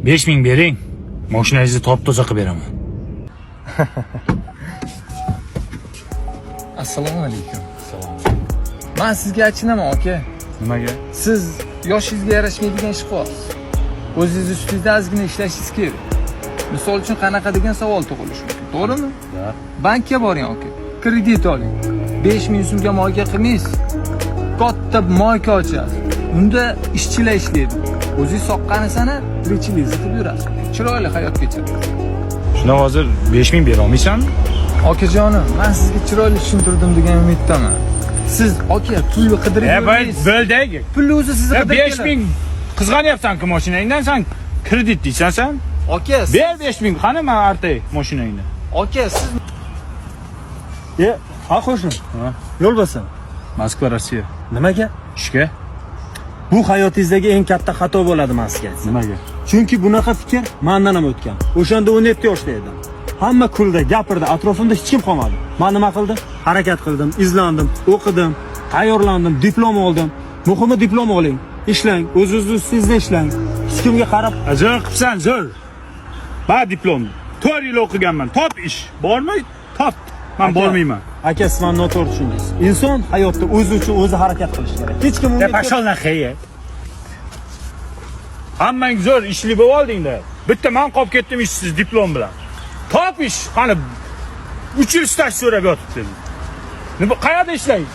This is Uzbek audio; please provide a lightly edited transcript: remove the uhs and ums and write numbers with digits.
5000 bering. Mashinangizni top-toza qilib beraman. Assalomu alaykum. Men sizga achinaman aka. Nimaga? Siz yoshingizga yarashmaydigan ish qilyapsiz. O'zingiz ustingizda ozgina ishlashingiz kerak. Misol uchun qanaqa degan savol tug'ilishi mumkin, to'g'rimi? Ha. Bankka boring aka. Kredit oling. 5000 so'mga moyga qilmaysiz. Katta moyka ochasiz. Unda ishchilar ishlaydi. O'zingiz soqqani sana tirikchilingizni qilib yurasiz. Chiroyli hayot kechirasiz. Shunda hozir 5000 bera olmaysanmi? Okajonim, men sizga chiroyli tushuntirdim degan umiddaman. Siz aka pulni qidirib yurmaysiz. Bo'ldagi. Pulni o'zi sizni qidirib 5000 qizg'anyapsan-ku mashinangdan, sen kredit deysan sen. Aka, Ber 5000, qani men artay mashinangni. aka siz ha qo'shni. Ha. Yo'l bosan. Moskva, Rossiya. Nimaga? Ishga. Bu hayotingizdagi eng katta xato bo'ladi men sizga aytsam. Nimaga? Chunki bunaqa fikr mendan ham o'tgan. O'shanda 17 yoshda edim. Hamma kuldi, gapirdi, atrofimda hech kim qolmadi. Men nima qildim? Harakat qildim, izlandim, o'qidim, tayyorlandim, diplom oldim. Muhimi diplom oling, ishlang, o'zingizni ustingizda ishlang. Hech kimga qarab Ajoyib qilsan, zo'r. Ba diplom. 4 yil o'qiganman. Top ish. Bormay, top. Men bormayman. aka, siz meni noto'g'ri tushundingiz. Inson hayotda o'zi uchun o'zi harakat qilishi kerak. Hech kim unga Pashol naxiya. Hammang zo'r ishli bo'lib oldingda. Bitta men qolib ketdim ishsiz diplom bilan. Top ish, qani 3 yil staj so'rab yotibdi. Nima qayerda ishlang?